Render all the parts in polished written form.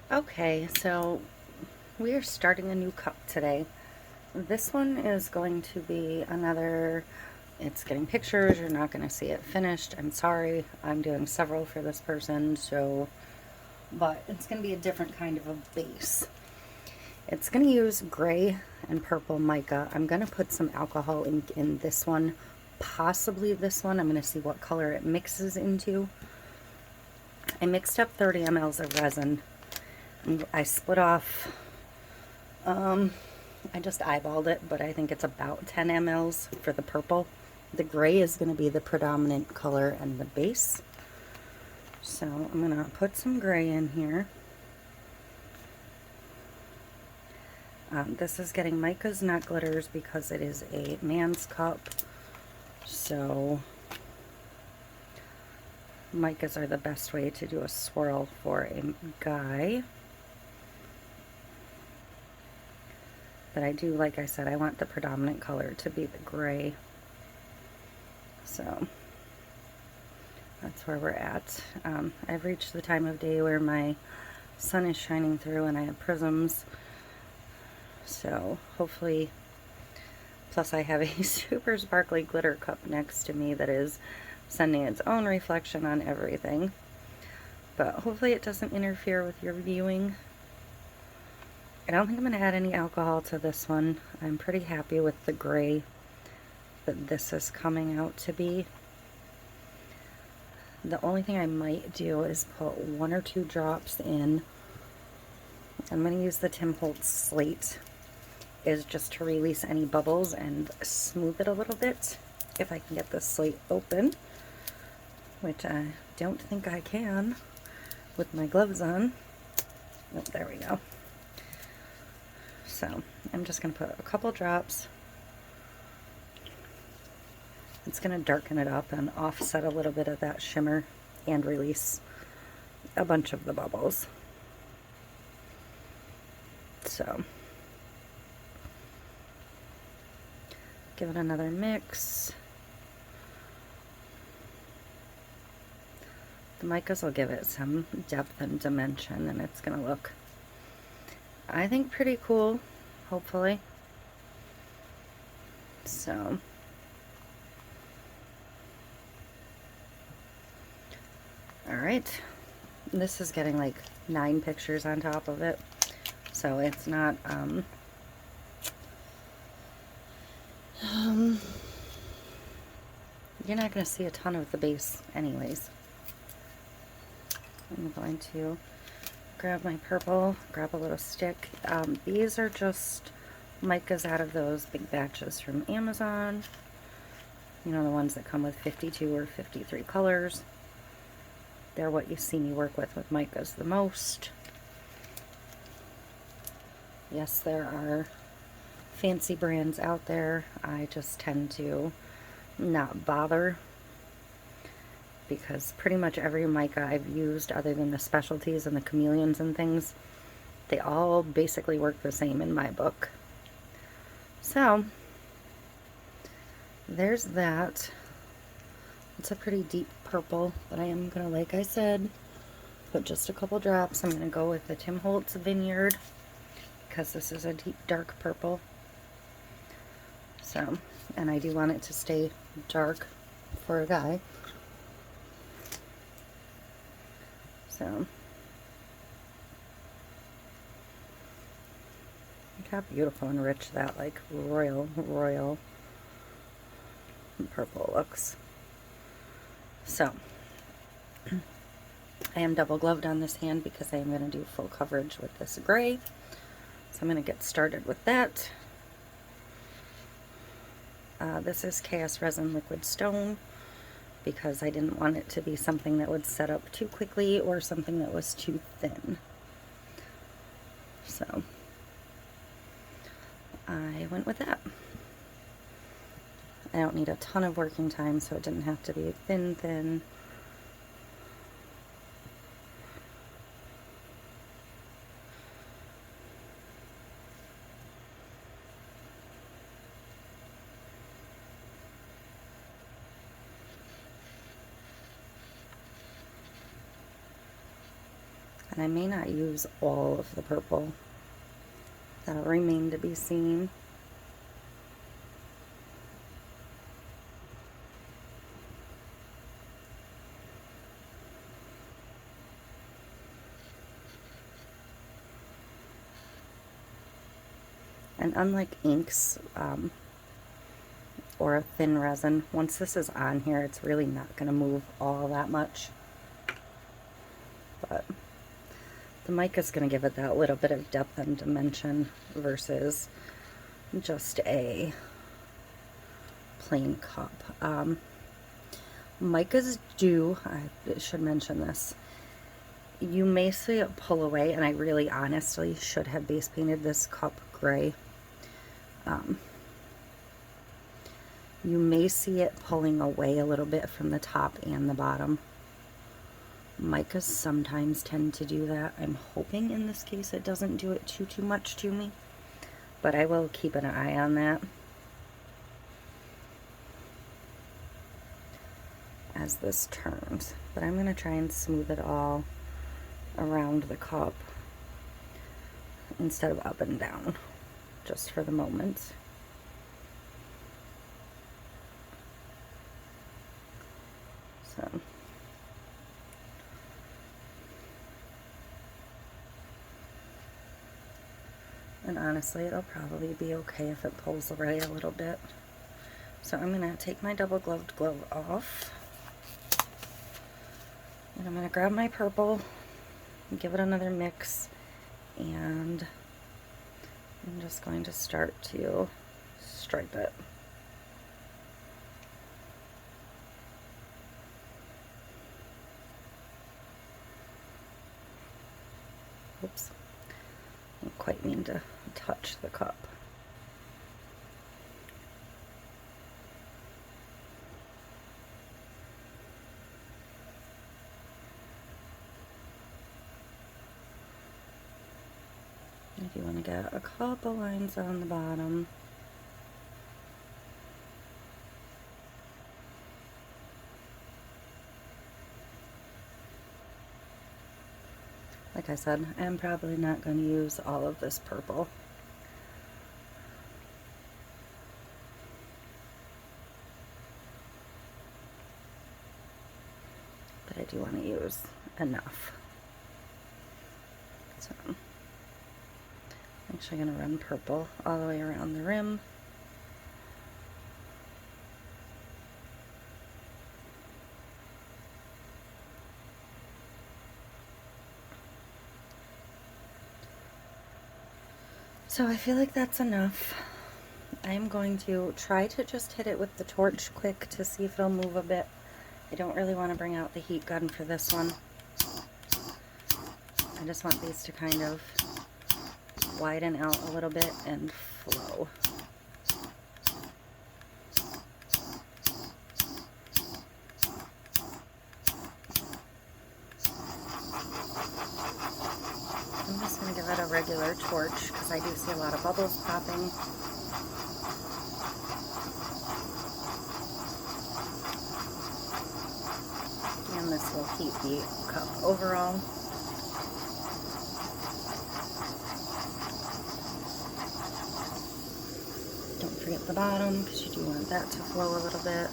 Okay, so we are starting a new cup today. This one is going to be another, it's getting pictures, you're not going to see it finished. I'm sorry, I'm doing several for this person, so, but it's going to be a different kind of a base. It's going to use gray and purple mica. I'm going to put some alcohol ink in this one, possibly this one. I'm going to see what color it mixes into. I mixed up 30 mLs of resin. I split off, I just eyeballed it, but I think it's about 10 mLs for the purple. The gray is going to be the predominant color and the base. So I'm going to put some gray in here. This is getting micas, not glitters, because it is a man's cup. So micas are the best way to do a swirl for a guy. But I do, like I said, I want the predominant color to be the gray. So that's where we're at. I've reached the time of day where my sun is shining through and I have prisms. So hopefully, plus I have a super sparkly glitter cup next to me that is sending its own reflection on everything. But hopefully it doesn't interfere with your viewing. I don't think I'm going to add any alcohol to this one. I'm pretty happy with the gray that this is coming out to be. The only thing I might do is put 1 or 2 drops in. I'm going to use the Tim Holtz slate, is just to release any bubbles and smooth it a little bit. If I can get the slate open, which I don't think I can with my gloves on. Oh, there we go. So I'm just going to put a couple drops. It's going to darken it up and offset a little bit of that shimmer and release a bunch of the bubbles. So give it another mix. The micas will give it some depth and dimension, and it's going to look, I think, pretty cool, hopefully. So alright, this is getting like 9 pictures on top of it, so it's not you're not going to see a ton of the base anyways. I'm going to grab my purple, grab a little stick. These are just micas out of those big batches from Amazon. You know, the ones that come with 52 or 53 colors. They're what you see me work with micas the most. Yes, there are fancy brands out there. I just tend to not bother, because pretty much every mica I've used, other than the specialties and the chameleons and things, they all basically work the same in my book. So there's that. It's a pretty deep purple, but I am gonna, like I said, put just a couple drops. I'm gonna go with the Tim Holtz Vineyard, because this is a deep dark purple. So, and I do want it to stay dark for a guy. So look how beautiful and rich that, like, royal purple looks. So I am double gloved on this hand because I am going to do full coverage with this gray. So I'm going to get started with that. This is Chaos Resin Liquid Stone, because I didn't want it to be something that would set up too quickly or something that was too thin. So I went with that. I don't need a ton of working time, so it didn't have to be thin. And I may not use all of the purple. That'll remain to be seen. And unlike inks or a thin resin, once this is on here, it's really not going to move all that much. But the mica is going to give it that little bit of depth and dimension versus just a plain cup. Micas do, I should mention this, you may see it pull away, and I really honestly should have base painted this cup gray. You may see it pulling away a little bit from the top and the bottom. Micas sometimes tend to do that. I'm hoping in this case it doesn't do it too much to me, but I will keep an eye on that as this turns. But I'm going to try and smooth it all around the cup instead of up and down, just for the moment. So and honestly, it'll probably be okay if it pulls away a little bit. So I'm going to take my double gloved glove off, and I'm going to grab my purple and give it another mix, and I'm just going to start to stripe it. Oops, I don't quite mean to touch the cup. If you want to get a couple lines on the bottom. Like I said, I'm probably not going to use all of this purple. But I do want to use enough. So I'm actually going to run purple all the way around the rim. So I feel like that's enough. I'm going to try to just hit it with the torch quick to see if it'll move a bit. I don't really want to bring out the heat gun for this one. I just want these to kind of widen out a little bit and flow. I'm just going to give it a regular torch because I do see a lot of bubbles popping. And this will keep the cup overall. Don't forget the bottom because you do want that to flow a little bit.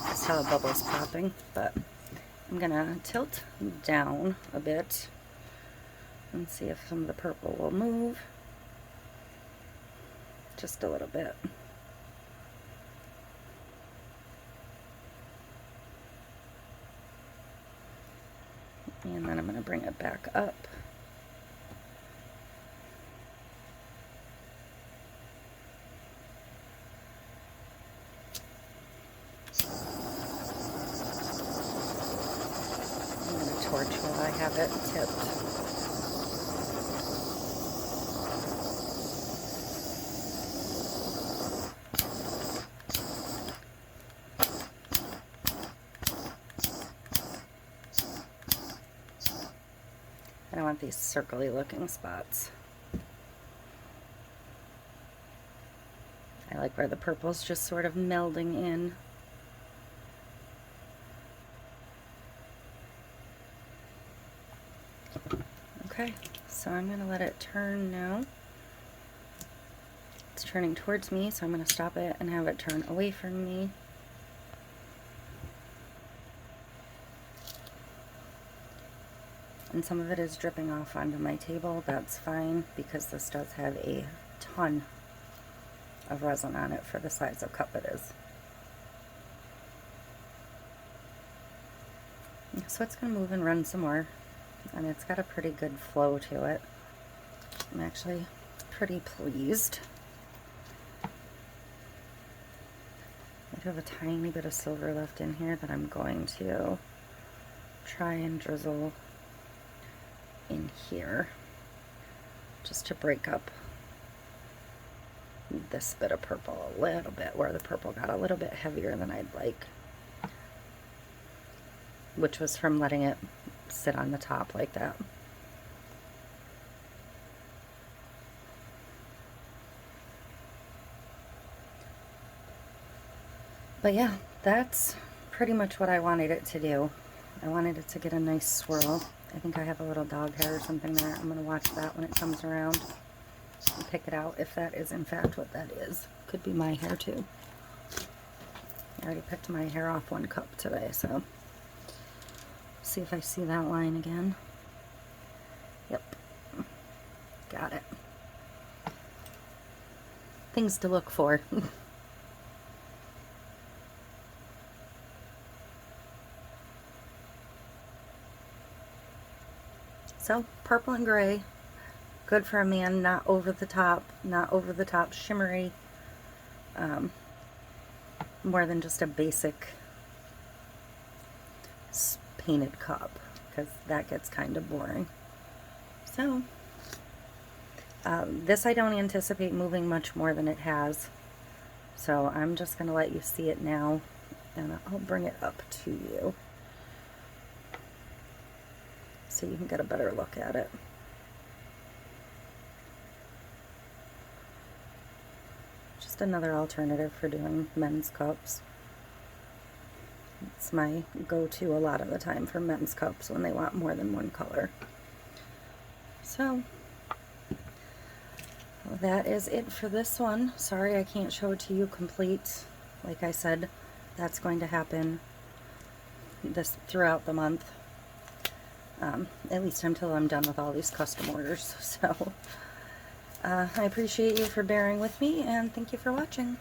That's how the bubble's popping, but I'm gonna tilt down a bit and see if some of the purple will move. Just a little bit. And then I'm going to bring it back up. I'm going to torch while I have it tipped. I want these circly looking spots. I like where the purple's just sort of melding in. Okay, so I'm going to let it turn now. It's turning towards me, so I'm going to stop it and have it turn away from me. And some of it is dripping off onto my table. That's fine, because this does have a ton of resin on it for the size of cup it is. So it's going to move and run some more, and it's got a pretty good flow to it. I'm actually pretty pleased. I do have a tiny bit of silver left in here that I'm going to try and drizzle in here, just to break up this bit of purple a little bit, where the purple got a little bit heavier than I'd like, which was from letting it sit on the top like that. But yeah, that's pretty much what I wanted it to do. I wanted it to get a nice swirl. I think I have a little dog hair or something there. I'm going to watch that when it comes around and pick it out if that is in fact what that is. Could be my hair too. I already picked my hair off one cup today, so see if I see that line again. Yep, got it. Things to look for. So, purple and gray, good for a man, not over the top shimmery, more than just a basic painted cup, because that gets kind of boring. So, this I don't anticipate moving much more than it has, so I'm just going to let you see it now, and I'll bring it up to you so you can get a better look at it. Just another alternative for doing men's cups. It's my go-to a lot of the time for men's cups when they want more than one color. So that is it for this one. Sorry I can't show it to you complete. Like I said, that's going to happen throughout the month. At least until I'm done with all these custom orders. So I appreciate you for bearing with me, and thank you for watching.